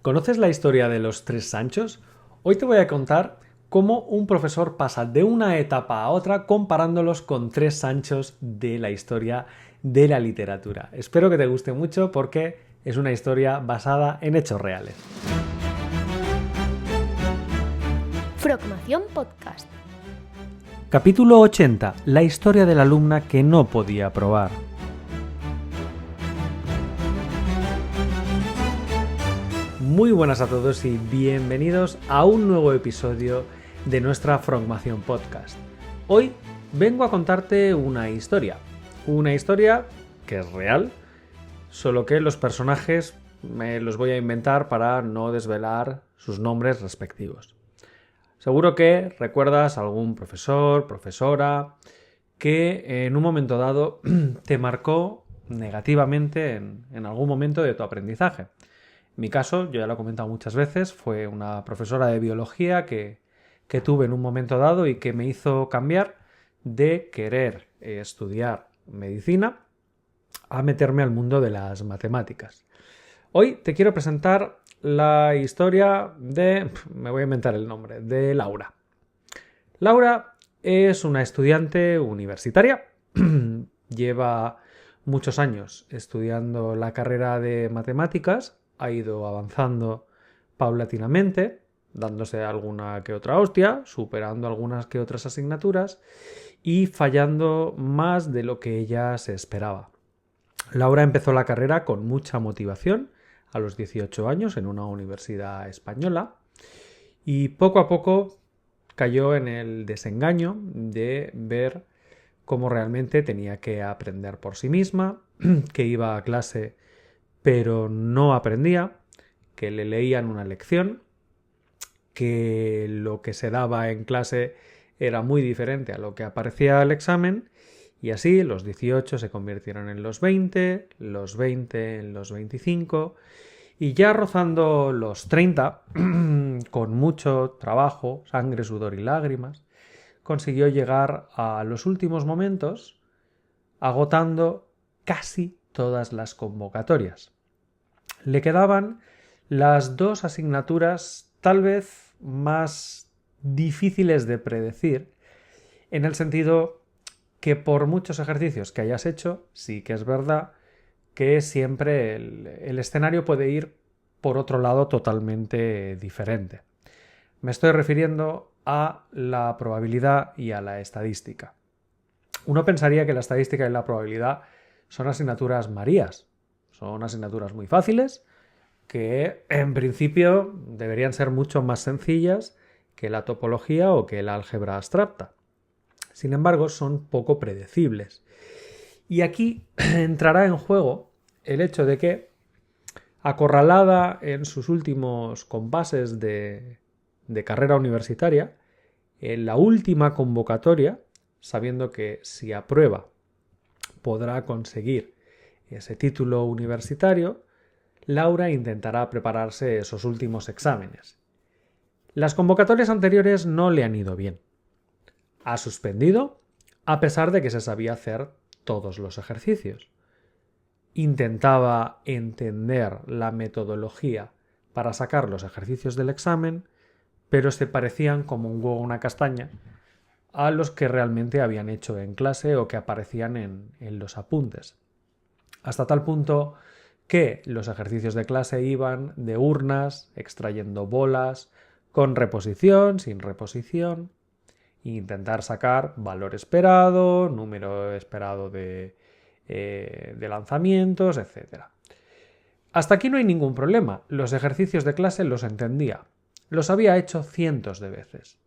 ¿Conoces la historia de los tres Sanchos? Hoy te voy a contar cómo un profesor pasa de una etapa a otra comparándolos con tres Sanchos de la historia de la literatura. Espero que te guste mucho porque es una historia basada en hechos reales. Frogmación Podcast. Capítulo 80. La historia de la alumna que no podía aprobar. Muy buenas a todos y bienvenidos a un nuevo episodio de nuestra Frogmación Podcast. Hoy vengo a contarte una historia que es real, solo que los personajes me los voy a inventar para no desvelar sus nombres respectivos. Seguro que recuerdas a algún profesor, profesora, que en un momento dado te marcó negativamente en algún momento de tu aprendizaje. En mi caso, yo ya lo he comentado muchas veces, fue una profesora de biología que tuve en un momento dado y que me hizo cambiar de querer estudiar medicina a meterme al mundo de las matemáticas. Hoy te quiero presentar la historia me voy a inventar el nombre, de Laura. Laura es una estudiante universitaria, lleva muchos años estudiando la carrera de matemáticas, ha ido avanzando paulatinamente, dándose alguna que otra hostia, superando algunas que otras asignaturas y fallando más de lo que ella se esperaba. Laura empezó la carrera con mucha motivación a los 18 años en una universidad española y poco a poco cayó en el desengaño de ver cómo realmente tenía que aprender por sí misma, que iba a clase pero no aprendía, que le leían una lección, que lo que se daba en clase era muy diferente a lo que aparecía al examen, y así los 18 se convirtieron en los 20 en los 25, y ya rozando los 30, con mucho trabajo, sangre, sudor y lágrimas, consiguió llegar a los últimos momentos agotando casi todas las convocatorias. Le quedaban las dos asignaturas tal vez más difíciles de predecir, en el sentido que por muchos ejercicios que hayas hecho, sí que es verdad que siempre el escenario puede ir por otro lado totalmente diferente. Me estoy refiriendo a la probabilidad y a la estadística. Uno pensaría que la estadística y la probabilidad son asignaturas marías, son asignaturas muy fáciles que en principio deberían ser mucho más sencillas que la topología o que la álgebra abstracta. Sin embargo, son poco predecibles. Y aquí entrará en juego el hecho de que, acorralada en sus últimos compases de carrera universitaria, en la última convocatoria, sabiendo que si aprueba podrá conseguir ese título universitario, Laura intentará prepararse esos últimos exámenes. Las convocatorias anteriores no le han ido bien. Ha suspendido, a pesar de que se sabía hacer todos los ejercicios. Intentaba entender la metodología para sacar los ejercicios del examen, pero se parecían como un huevo a una castaña a los que realmente habían hecho en clase o que aparecían en los apuntes. Hasta tal punto que los ejercicios de clase iban de urnas, extrayendo bolas, con reposición, sin reposición, e intentar sacar valor esperado, número esperado de lanzamientos, etc. Hasta aquí no hay ningún problema. Los ejercicios de clase los entendía. Los había hecho cientos de veces.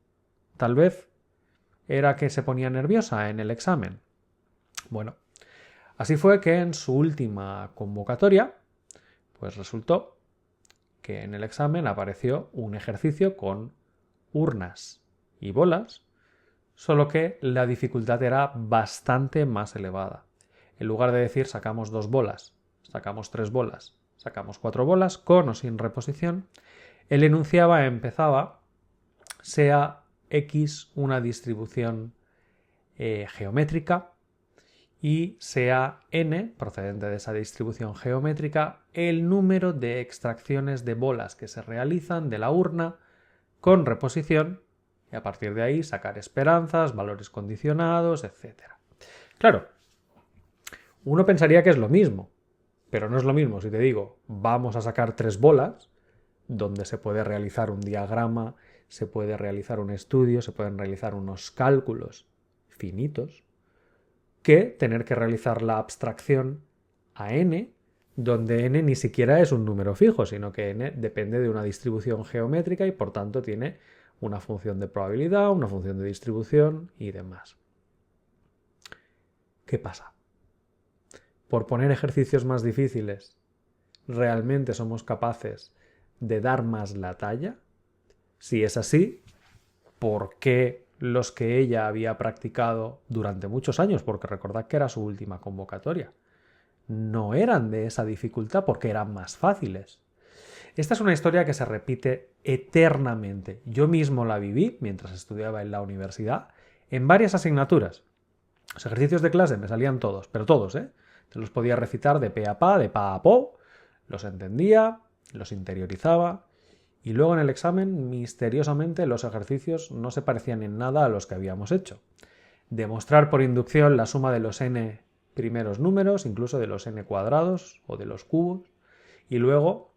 Tal vez era que se ponía nerviosa en el examen. Bueno, así fue que en su última convocatoria, pues resultó que en el examen apareció un ejercicio con urnas y bolas, solo que la dificultad era bastante más elevada. En lugar de decir sacamos 2 bolas, sacamos 3 bolas, sacamos 4 bolas, con o sin reposición, el enunciado empezaba, sea X una distribución geométrica y sea n, procedente de esa distribución geométrica, el número de extracciones de bolas que se realizan de la urna con reposición y a partir de ahí sacar esperanzas, valores condicionados, etc. Claro, uno pensaría que es lo mismo, pero no es lo mismo si te digo, vamos a sacar 3 bolas, donde se puede realizar un diagrama, se puede realizar un estudio, se pueden realizar unos cálculos finitos, que tener que realizar la abstracción a n, donde n ni siquiera es un número fijo, sino que n depende de una distribución geométrica y por tanto tiene una función de probabilidad, una función de distribución y demás. ¿Qué pasa? Por poner ejercicios más difíciles, ¿realmente somos capaces de dar más la talla? Si es así, ¿por qué los que ella había practicado durante muchos años, porque recordad que era su última convocatoria, no eran de esa dificultad porque eran más fáciles? Esta es una historia que se repite eternamente. Yo mismo la viví mientras estudiaba en la universidad en varias asignaturas. Los ejercicios de clase me salían todos, pero todos, ¿eh? Te los podía recitar de pe a pa, de pa a po, los entendía, los interiorizaba y luego en el examen, misteriosamente, los ejercicios no se parecían en nada a los que habíamos hecho. Demostrar por inducción la suma de los n primeros números, incluso de los n cuadrados o de los cubos, y luego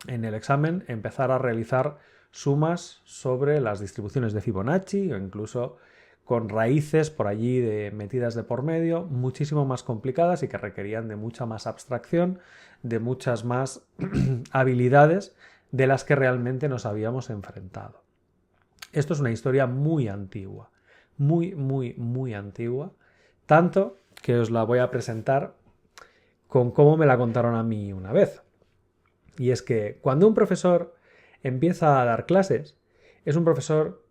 en el examen empezar a realizar sumas sobre las distribuciones de Fibonacci o incluso con raíces por allí metidas de por medio, muchísimo más complicadas y que requerían de mucha más abstracción, de muchas más habilidades de las que realmente nos habíamos enfrentado. Esto es una historia muy antigua, muy antigua, tanto que os la voy a presentar con cómo me la contaron a mí una vez. Y es que cuando un profesor empieza a dar clases, es un profesor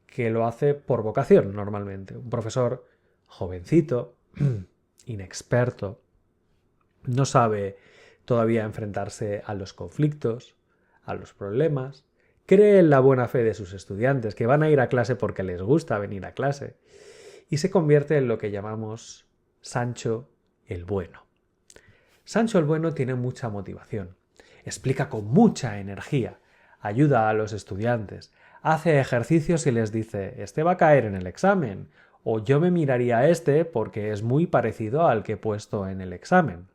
que lo hace por vocación normalmente. Un profesor jovencito, inexperto, no sabe todavía enfrentarse a los conflictos, a los problemas, cree en la buena fe de sus estudiantes, que van a ir a clase porque les gusta venir a clase, y se convierte en lo que llamamos Sancho el Bueno. Sancho el Bueno tiene mucha motivación, explica con mucha energía, ayuda a los estudiantes, hace ejercicios y les dice, este va a caer en el examen, o yo me miraría a este porque es muy parecido al que he puesto en el examen.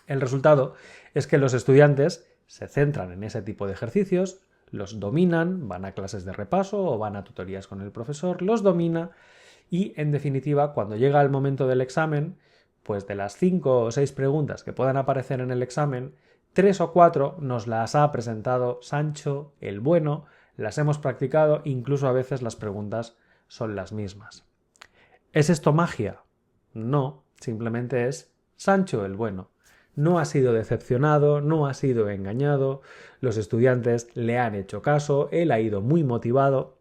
El resultado es que los estudiantes se centran en ese tipo de ejercicios, los dominan, van a clases de repaso o van a tutorías con el profesor, los domina y, en definitiva, cuando llega el momento del examen, pues de las 5 o 6 preguntas que puedan aparecer en el examen, 3 o 4 nos las ha presentado Sancho el Bueno, las hemos practicado, incluso a veces las preguntas son las mismas. ¿Es esto magia? No, simplemente es Sancho el Bueno. No ha sido decepcionado, no ha sido engañado, los estudiantes le han hecho caso, él ha ido muy motivado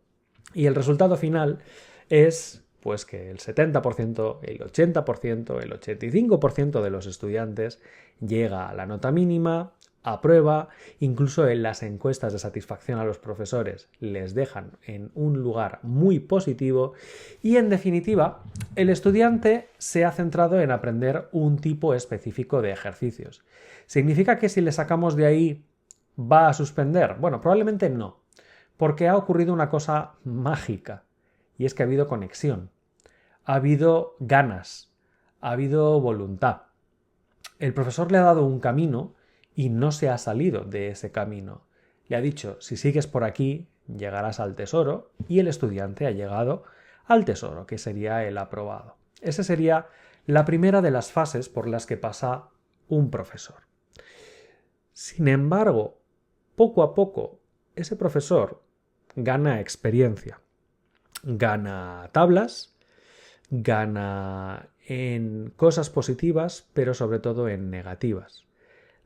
y el resultado final es pues que el 70%, el 80%, el 85% de los estudiantes llega a la nota mínima, aprueba, incluso en las encuestas de satisfacción a los profesores les dejan en un lugar muy positivo y, en definitiva, el estudiante se ha centrado en aprender un tipo específico de ejercicios. ¿Significa que si le sacamos de ahí va a suspender? Bueno, probablemente no, porque ha ocurrido una cosa mágica y es que ha habido conexión, ha habido ganas, ha habido voluntad. El profesor le ha dado un camino y no se ha salido de ese camino. Le ha dicho, si sigues por aquí, llegarás al tesoro, y el estudiante ha llegado al tesoro, que sería el aprobado. Esa sería la primera de las fases por las que pasa un profesor. Sin embargo, poco a poco, ese profesor gana experiencia, gana tablas, gana en cosas positivas, pero sobre todo en negativas.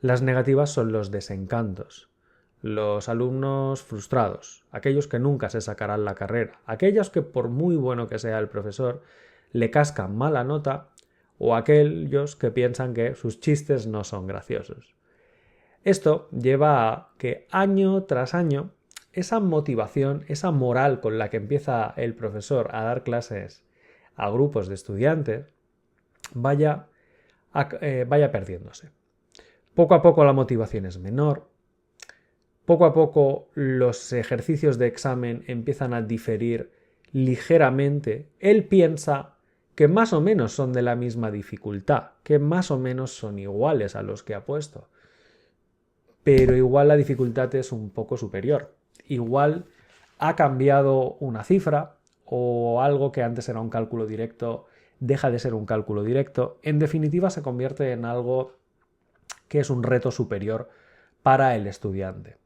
Las negativas son los desencantos, los alumnos frustrados, aquellos que nunca se sacarán la carrera, aquellos que por muy bueno que sea el profesor le cascan mala nota o aquellos que piensan que sus chistes no son graciosos. Esto lleva a que año tras año esa motivación, esa moral con la que empieza el profesor a dar clases a grupos de estudiantes vaya perdiéndose. Poco a poco la motivación es menor, poco a poco los ejercicios de examen empiezan a diferir ligeramente. Él piensa que más o menos son de la misma dificultad, que más o menos son iguales a los que ha puesto. Pero igual la dificultad es un poco superior. Igual ha cambiado una cifra o algo que antes era un cálculo directo deja de ser un cálculo directo. En definitiva, se convierte en algo que es un reto superior para el estudiante.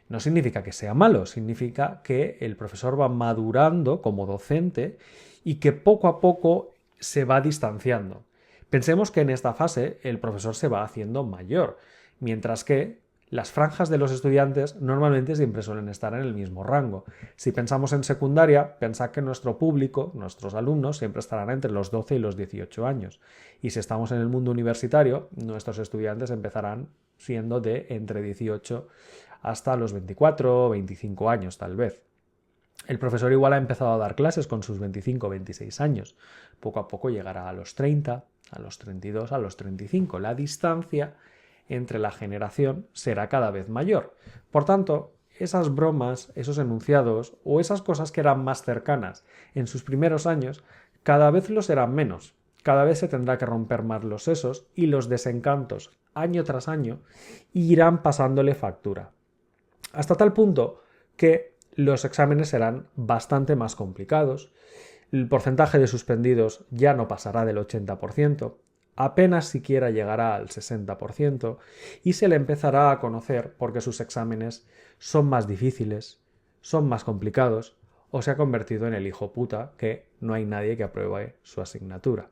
No significa que sea malo, significa que el profesor va madurando como docente y que poco a poco se va distanciando. Pensemos que en esta fase el profesor se va haciendo mayor, mientras que las franjas de los estudiantes normalmente siempre suelen estar en el mismo rango. Si pensamos en secundaria, pensad que nuestro público, nuestros alumnos, siempre estarán entre los 12 y los 18 años. Y si estamos en el mundo universitario, nuestros estudiantes empezarán siendo de entre 18 hasta los 24 o 25 años tal vez. El profesor igual ha empezado a dar clases con sus 25 o 26 años. Poco a poco llegará a los 30, a los 32, a los 35. La distancia entre la generación será cada vez mayor. Por tanto, esas bromas, esos enunciados o esas cosas que eran más cercanas en sus primeros años, cada vez lo serán menos. Cada vez se tendrá que romper más los sesos y los desencantos, año tras año, irán pasándole factura. Hasta tal punto que los exámenes serán bastante más complicados, el porcentaje de suspendidos ya no pasará del 80%, apenas siquiera llegará al 60% y se le empezará a conocer porque sus exámenes son más difíciles, son más complicados o se ha convertido en el hijo puta que no hay nadie que apruebe su asignatura.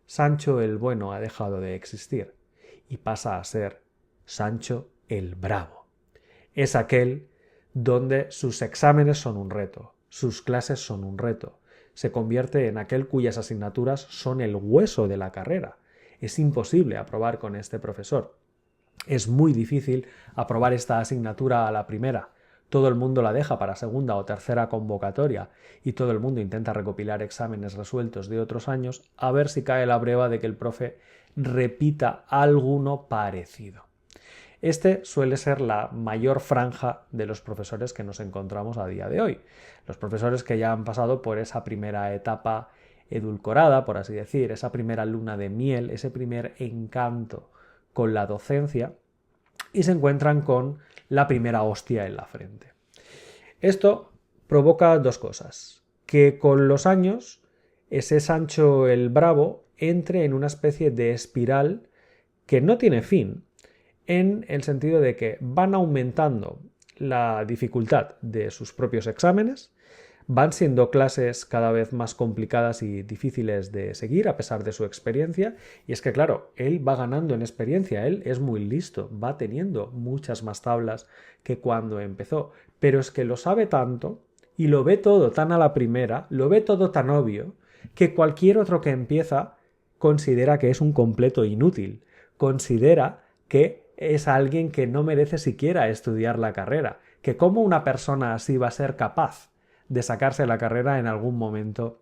Sancho el Bueno ha dejado de existir y pasa a ser Sancho el Bravo. Es aquel donde sus exámenes son un reto, sus clases son un reto. Se convierte en aquel cuyas asignaturas son el hueso de la carrera. Es imposible aprobar con este profesor. Es muy difícil aprobar esta asignatura a la primera. Todo el mundo la deja para segunda o tercera convocatoria y todo el mundo intenta recopilar exámenes resueltos de otros años a ver si cae la breva de que el profe repita alguno parecido. Este suele ser la mayor franja de los profesores que nos encontramos a día de hoy. Los profesores que ya han pasado por esa primera etapa edulcorada, por así decir, esa primera luna de miel, ese primer encanto con la docencia y se encuentran con la primera hostia en la frente. Esto provoca dos cosas, que con los años ese Sancho el Bravo entre en una especie de espiral que no tiene fin, en el sentido de que van aumentando la dificultad de sus propios exámenes, van siendo clases cada vez más complicadas y difíciles de seguir a pesar de su experiencia, y es que claro, él va ganando en experiencia, él es muy listo, va teniendo muchas más tablas que cuando empezó, pero es que lo sabe tanto y lo ve todo tan a la primera, lo ve todo tan obvio, que cualquier otro que empieza considera que es un completo inútil, considera que es alguien que no merece siquiera estudiar la carrera, que cómo una persona así va a ser capaz de sacarse la carrera en algún momento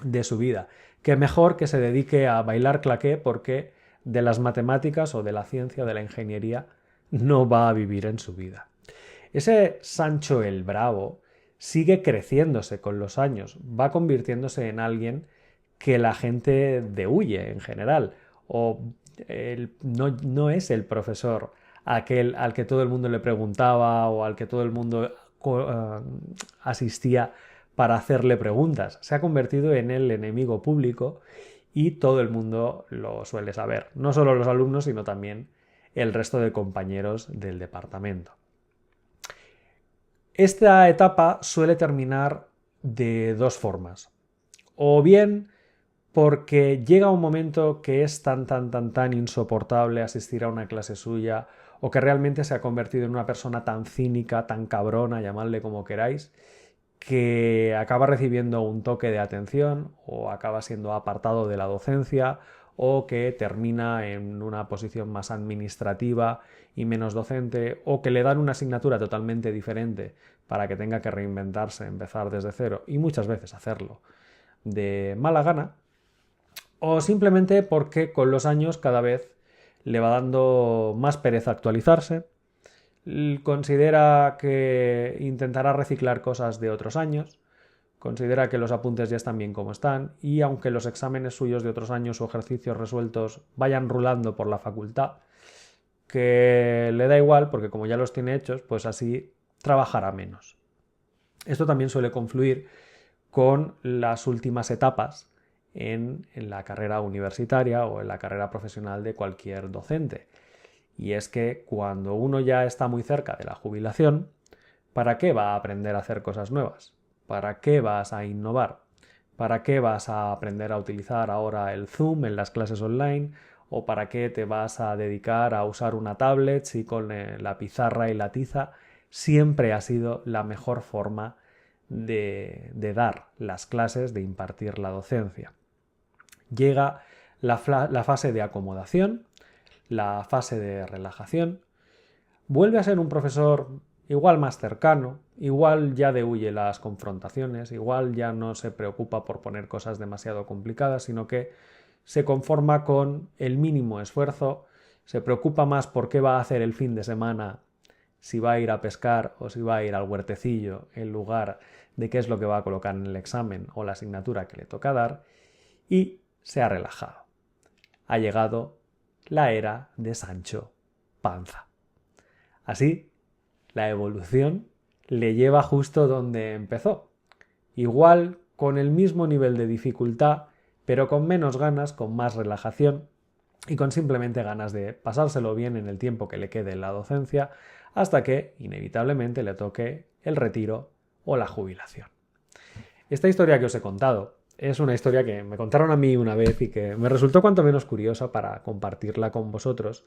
de su vida, que mejor que se dedique a bailar claqué porque de las matemáticas o de la ciencia o de la ingeniería no va a vivir en su vida. Ese Sancho el Bravo sigue creciéndose con los años, va convirtiéndose en alguien que la gente dehuye en general, o no es el profesor aquel al que todo el mundo le preguntaba o al que todo el mundo asistía para hacerle preguntas. Se ha convertido en el enemigo público y todo el mundo lo suele saber. No solo los alumnos, sino también el resto de compañeros del departamento. Esta etapa suele terminar de dos formas. O bien porque llega un momento que es tan insoportable asistir a una clase suya, o que realmente se ha convertido en una persona tan cínica, tan cabrona, llamadle como queráis, que acaba recibiendo un toque de atención o acaba siendo apartado de la docencia o que termina en una posición más administrativa y menos docente, o que le dan una asignatura totalmente diferente para que tenga que reinventarse, empezar desde cero y muchas veces hacerlo de mala gana, o simplemente porque con los años cada vez le va dando más pereza actualizarse, considera que intentará reciclar cosas de otros años, considera que los apuntes ya están bien como están y aunque los exámenes suyos de otros años o ejercicios resueltos vayan rulando por la facultad, que le da igual porque como ya los tiene hechos, pues así trabajará menos. Esto también suele confluir con las últimas etapas en la carrera universitaria o en la carrera profesional de cualquier docente. Y es que cuando uno ya está muy cerca de la jubilación, ¿para qué va a aprender a hacer cosas nuevas? ¿Para qué vas a innovar? ¿Para qué vas a aprender a utilizar ahora el Zoom en las clases online? ¿O para qué te vas a dedicar a usar una tablet si con la pizarra y la tiza siempre ha sido la mejor forma de dar las clases, de impartir la docencia? Llega la fase de acomodación, la fase de relajación, vuelve a ser un profesor igual más cercano, igual ya dehuye las confrontaciones, igual ya no se preocupa por poner cosas demasiado complicadas, sino que se conforma con el mínimo esfuerzo, se preocupa más por qué va a hacer el fin de semana, si va a ir a pescar o si va a ir al huertecillo, en lugar de qué es lo que va a colocar en el examen o la asignatura que le toca dar, y se ha relajado. Ha llegado la era de Sancho Panza. Así, la evolución le lleva justo donde empezó. Igual, con el mismo nivel de dificultad, pero con menos ganas, con más relajación y con simplemente ganas de pasárselo bien en el tiempo que le quede en la docencia, hasta que, inevitablemente, le toque el retiro o la jubilación. Esta historia que os he contado es una historia que me contaron a mí una vez y que me resultó cuanto menos curiosa para compartirla con vosotros,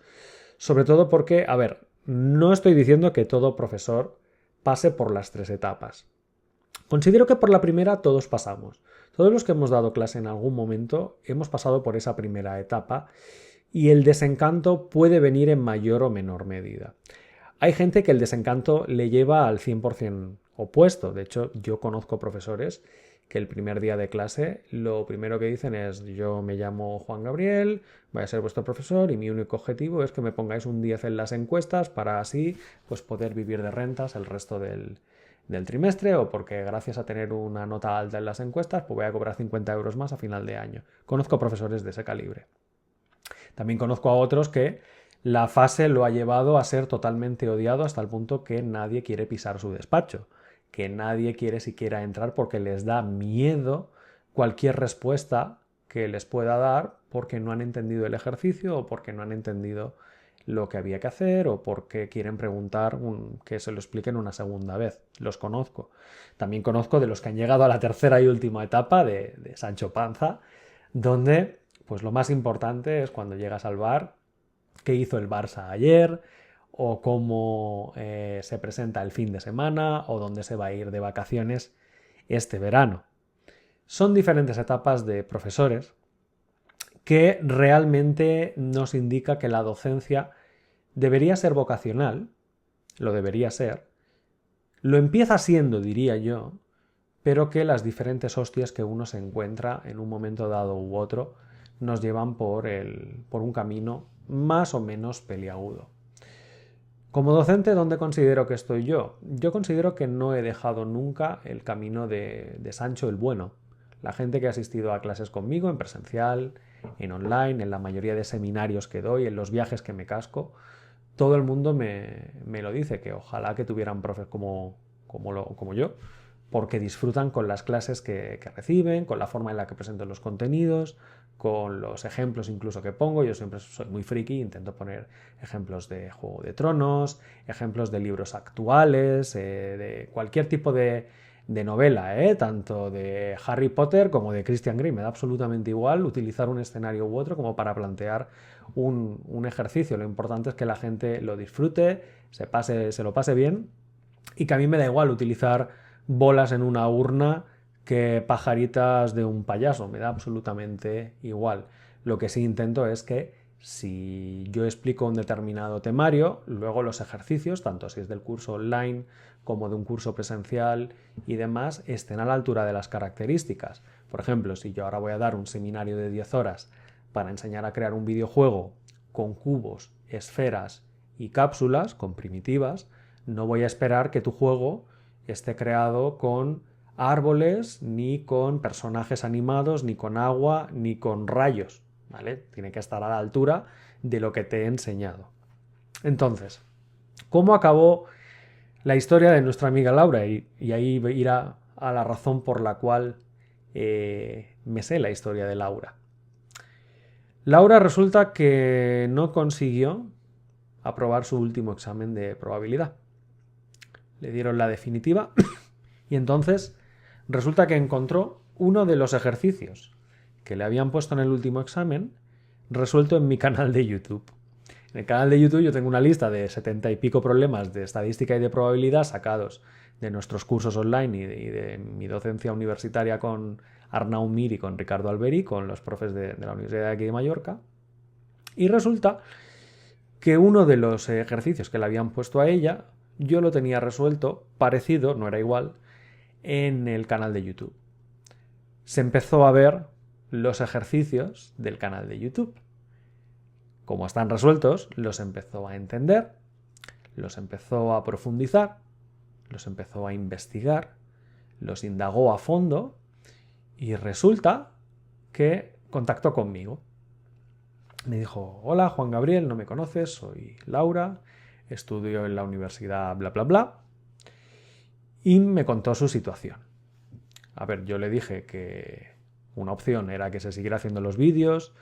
sobre todo porque, a ver, no estoy diciendo que todo profesor pase por las 3 etapas. Considero que por la primera todos pasamos. Todos los que hemos dado clase en algún momento hemos pasado por esa primera etapa y el desencanto puede venir en mayor o menor medida. Hay gente que el desencanto le lleva al 100% opuesto. De hecho, yo conozco profesores que el primer día de clase lo primero que dicen es: yo me llamo Juan Gabriel, voy a ser vuestro profesor y mi único objetivo es que me pongáis un 10 en las encuestas para así pues poder vivir de rentas el resto del trimestre, o porque gracias a tener una nota alta en las encuestas pues voy a cobrar 50 euros más a final de año. Conozco profesores de ese calibre. También conozco a otros que la fase lo ha llevado a ser totalmente odiado hasta el punto que nadie quiere pisar su despacho, que nadie quiere siquiera entrar porque les da miedo cualquier respuesta que les pueda dar porque no han entendido el ejercicio o porque no han entendido lo que había que hacer o porque quieren preguntar que se lo expliquen una segunda vez. Los conozco. También conozco de los que han llegado a la tercera y última etapa de Sancho Panza, donde pues lo más importante es cuando llegas al bar, qué hizo el Barça ayer, o cómo se presenta el fin de semana, o dónde se va a ir de vacaciones este verano. Son diferentes etapas de profesores que realmente nos indica que la docencia debería ser vocacional, lo debería ser, lo empieza siendo, diría yo, pero que las diferentes hostias que uno se encuentra en un momento dado u otro nos llevan por un camino más o menos peliagudo. Como docente, ¿dónde considero que estoy yo? Yo considero que no he dejado nunca el camino de Sancho el Bueno. La gente que ha asistido a clases conmigo en presencial, en online, en la mayoría de seminarios que doy, en los viajes que me casco, todo el mundo me lo dice, que ojalá que tuvieran profes como yo, porque disfrutan con las clases que reciben, con la forma en la que presento los contenidos, con los ejemplos incluso que pongo. Yo siempre soy muy friki, intento poner ejemplos de Juego de Tronos, ejemplos de libros actuales, de cualquier tipo de novela, tanto de Harry Potter como de Christian Grey. Me da absolutamente igual utilizar un escenario u otro como para plantear un ejercicio. Lo importante es que la gente lo disfrute, se lo pase bien, y que a mí me da igual utilizar bolas en una urna que pajaritas de un payaso, me da absolutamente igual. Lo que sí intento es que si yo explico un determinado temario, luego los ejercicios, tanto si es del curso online como de un curso presencial y demás, estén a la altura de las características. Por ejemplo, si yo ahora voy a dar un seminario de 10 horas para enseñar a crear un videojuego con cubos, esferas y cápsulas, con primitivas, no voy a esperar que tu juego esté creado con árboles, ni con personajes animados, ni con agua, ni con rayos, ¿vale? Tiene que estar a la altura de lo que te he enseñado. Entonces, ¿cómo acabó la historia de nuestra amiga Laura? Y ahí irá a la razón por la cual me sé la historia de Laura. Laura resulta que no consiguió aprobar su último examen de probabilidad. Le dieron la definitiva y entonces resulta que encontró uno de los ejercicios que le habían puesto en el último examen resuelto en mi canal de YouTube. En el canal de YouTube yo tengo una lista de 70 y pico problemas de estadística y de probabilidad sacados de nuestros cursos online y de mi docencia universitaria con Arnau Mir y con Ricardo Alberi, con los profes de la Universidad de aquí de Mallorca. Y resulta que uno de los ejercicios que le habían puesto a ella, yo lo tenía resuelto, parecido, no era igual, en el canal de YouTube. Se empezó a ver los ejercicios del canal de YouTube. Como están resueltos, los empezó a entender, los empezó a profundizar, los empezó a investigar, los indagó a fondo y resulta que contactó conmigo. Me dijo: hola Juan Gabriel, no me conoces, soy Laura, estudio en la universidad bla bla bla, y me contó su situación. A ver, yo le dije que una opción era que se siguiera haciendo los vídeos,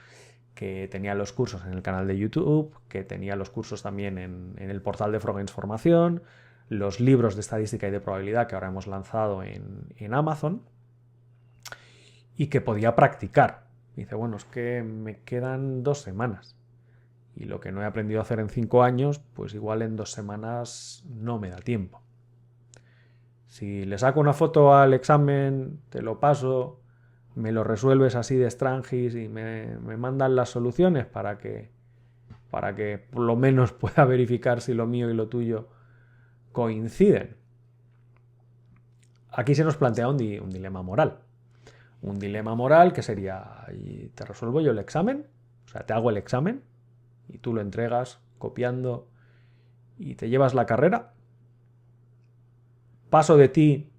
que tenía los cursos en el canal de YouTube, que tenía los cursos también en el portal de Froggens Formación, los libros de estadística y de probabilidad que ahora hemos lanzado en Amazon, y que podía practicar. Me dice: bueno, es que me quedan 2 semanas y lo que no he aprendido a hacer en 5 años, pues igual en 2 semanas no me da tiempo. Si le saco una foto al examen, te lo paso, me lo resuelves así de estrangis y me mandan las soluciones para que por lo menos pueda verificar si lo mío y lo tuyo coinciden. Aquí se nos plantea un dilema moral. Un dilema moral que sería: ¿te resuelvo yo el examen? O sea, te hago el examen y tú lo entregas copiando y te llevas la carrera. Paso de ti,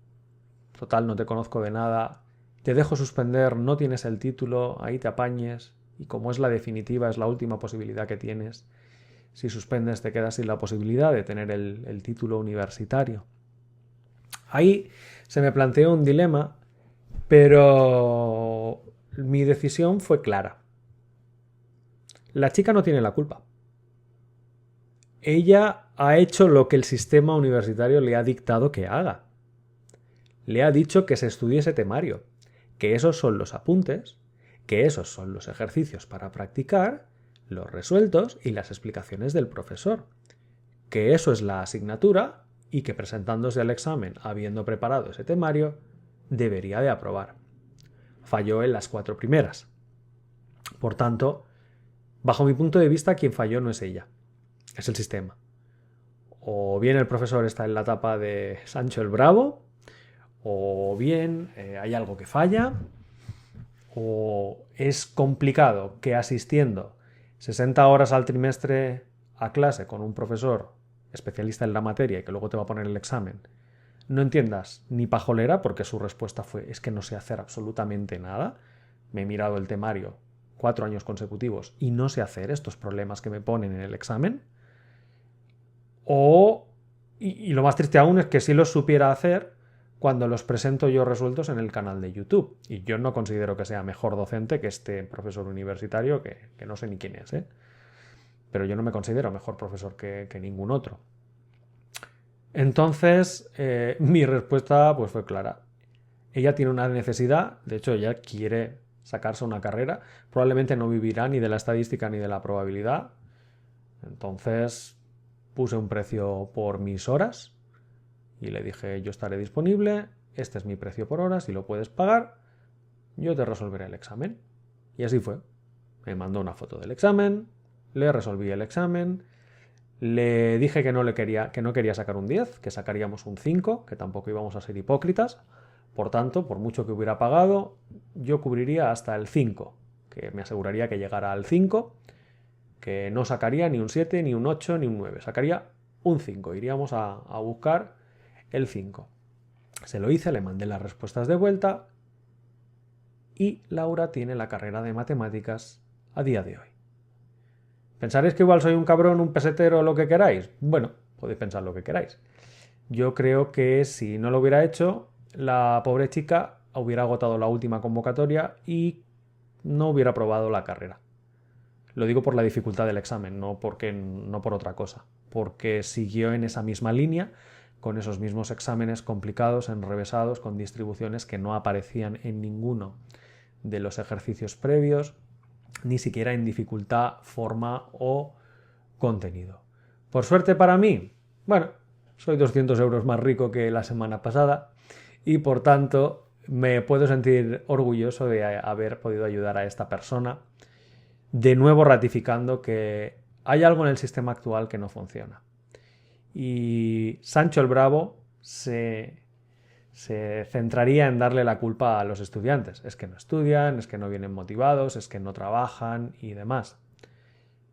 total, no te conozco de nada, te dejo suspender, no tienes el título, ahí te apañes, y como es la definitiva, es la última posibilidad que tienes, si suspendes te quedas sin la posibilidad de tener el título universitario. Ahí se me planteó un dilema, pero mi decisión fue clara. La chica no tiene la culpa. Ella ha hecho lo que el sistema universitario le ha dictado que haga. Le ha dicho que se estudie ese temario, que esos son los apuntes, que esos son los ejercicios para practicar, los resueltos y las explicaciones del profesor, que eso es la asignatura y que presentándose al examen habiendo preparado ese temario, debería de aprobar. Falló en las 4 primeras. Por tanto, bajo mi punto de vista, quien falló no es ella, es el sistema. O bien el profesor está en la etapa de Sancho el Bravo, o bien hay algo que falla, o es complicado que asistiendo 60 horas al trimestre a clase con un profesor especialista en la materia y que luego te va a poner el examen, no entiendas ni pajolera, porque su respuesta fue: es que no sé hacer absolutamente nada, me he mirado el temario 4 años consecutivos y no sé hacer estos problemas que me ponen en el examen. Y lo más triste aún es que sí los supiera hacer cuando los presento yo resueltos en el canal de YouTube. Y yo no considero que sea mejor docente que este profesor universitario, que no sé ni quién es, pero yo no me considero mejor profesor que ningún otro. Entonces, mi respuesta pues fue clara. Ella tiene una necesidad, de hecho ella quiere sacarse una carrera, probablemente no vivirá ni de la estadística ni de la probabilidad. Entonces puse un precio por mis horas y le dije: yo estaré disponible, este es mi precio por hora, si lo puedes pagar, yo te resolveré el examen. Y así fue. Me mandó una foto del examen, le resolví el examen, le dije que no quería sacar un 10, que sacaríamos un 5, que tampoco íbamos a ser hipócritas. Por tanto, por mucho que hubiera pagado, yo cubriría hasta el 5, que me aseguraría que llegara al 5. que no sacaría ni un 7, ni un 8, ni un 9, sacaría un 5. Iríamos a buscar el 5. Se lo hice, le mandé las respuestas de vuelta y Laura tiene la carrera de matemáticas a día de hoy. ¿Pensaréis que igual soy un cabrón, un pesetero o lo que queráis? Bueno, podéis pensar lo que queráis. Yo creo que si no lo hubiera hecho, la pobre chica hubiera agotado la última convocatoria y no hubiera aprobado la carrera. Lo digo por la dificultad del examen, no por otra cosa. Porque siguió en esa misma línea, con esos mismos exámenes complicados, enrevesados, con distribuciones que no aparecían en ninguno de los ejercicios previos, ni siquiera en dificultad, forma o contenido. Por suerte para mí, bueno, soy 200 euros más rico que la semana pasada y por tanto me puedo sentir orgulloso de haber podido ayudar a esta persona, de nuevo ratificando que hay algo en el sistema actual que no funciona. Y Sancho el Bravo se centraría en darle la culpa a los estudiantes. Es que no estudian, es que no vienen motivados, es que no trabajan y demás.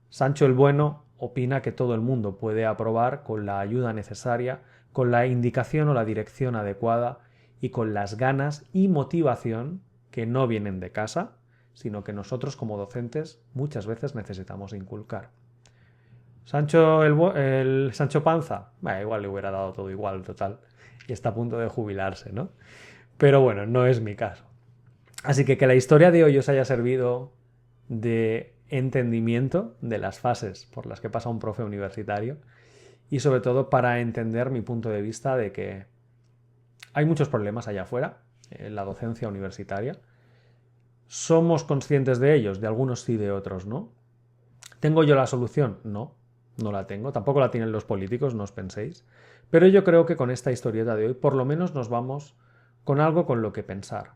Sancho el Bueno opina que todo el mundo puede aprobar con la ayuda necesaria, con la indicación o la dirección adecuada y con las ganas y motivación que no vienen de casa, sino que nosotros como docentes muchas veces necesitamos inculcar. Sancho el Sancho Panza, igual le hubiera dado todo igual, total, y está a punto de jubilarse, ¿no? Pero bueno, no es mi caso. Así que la historia de hoy os haya servido de entendimiento de las fases por las que pasa un profe universitario y sobre todo para entender mi punto de vista de que hay muchos problemas allá afuera en la docencia universitaria. ¿Somos conscientes de ellos? De algunos sí, de otros no. ¿Tengo yo la solución? No la tengo. Tampoco la tienen los políticos, no os penséis. Pero yo creo que con esta historieta de hoy por lo menos nos vamos con algo con lo que pensar.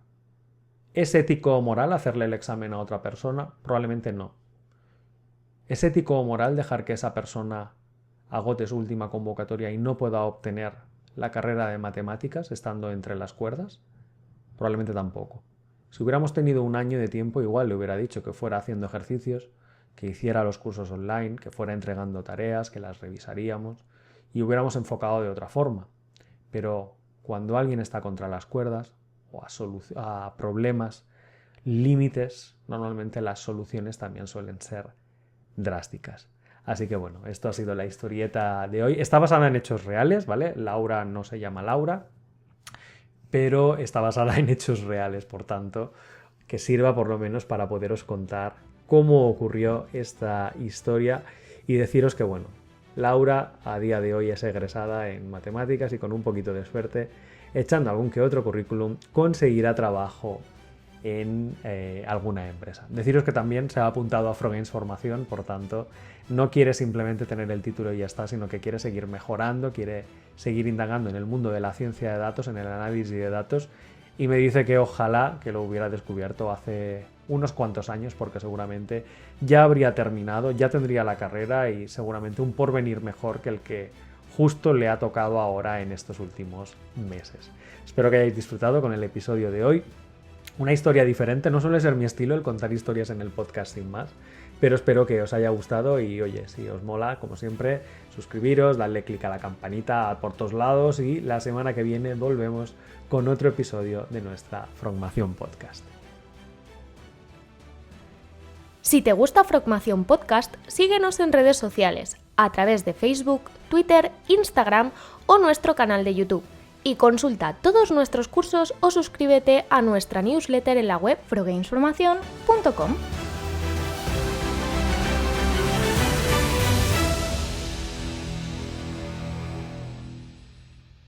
¿Es ético o moral hacerle el examen a otra persona? Probablemente no. ¿Es ético o moral dejar que esa persona agote su última convocatoria y no pueda obtener la carrera de matemáticas estando entre las cuerdas? Probablemente tampoco. Si hubiéramos tenido un año de tiempo, igual le hubiera dicho que fuera haciendo ejercicios, que hiciera los cursos online, que fuera entregando tareas, que las revisaríamos y hubiéramos enfocado de otra forma. Pero cuando alguien está contra las cuerdas o a problemas, límites, normalmente las soluciones también suelen ser drásticas. Así que bueno, esto ha sido la historieta de hoy. Está basada en hechos reales, ¿vale? Laura no se llama Laura, pero está basada en hechos reales, por tanto, que sirva por lo menos para poderos contar cómo ocurrió esta historia y deciros que, bueno, Laura a día de hoy es egresada en matemáticas y con un poquito de suerte, echando algún que otro currículum, conseguirá trabajo en alguna empresa. Deciros que también se ha apuntado a Frogames Formación, por tanto, no quiere simplemente tener el título y ya está, sino que quiere seguir mejorando, quiere seguir indagando en el mundo de la ciencia de datos, en el análisis de datos, y me dice que ojalá que lo hubiera descubierto hace unos cuantos años, porque seguramente ya habría terminado, ya tendría la carrera y seguramente un porvenir mejor que el que justo le ha tocado ahora en estos últimos meses. Espero que hayáis disfrutado con el episodio de hoy. Una historia diferente, no suele ser mi estilo el contar historias en el podcast sin más, pero espero que os haya gustado y oye, si os mola, como siempre, suscribiros, dadle clic a la campanita por todos lados y la semana que viene volvemos con otro episodio de nuestra Frogmación Podcast. Si te gusta Frogmación Podcast, síguenos en redes sociales, a través de Facebook, Twitter, Instagram o nuestro canal de YouTube. Y consulta todos nuestros cursos o suscríbete a nuestra newsletter en la web frogamesformacion.com.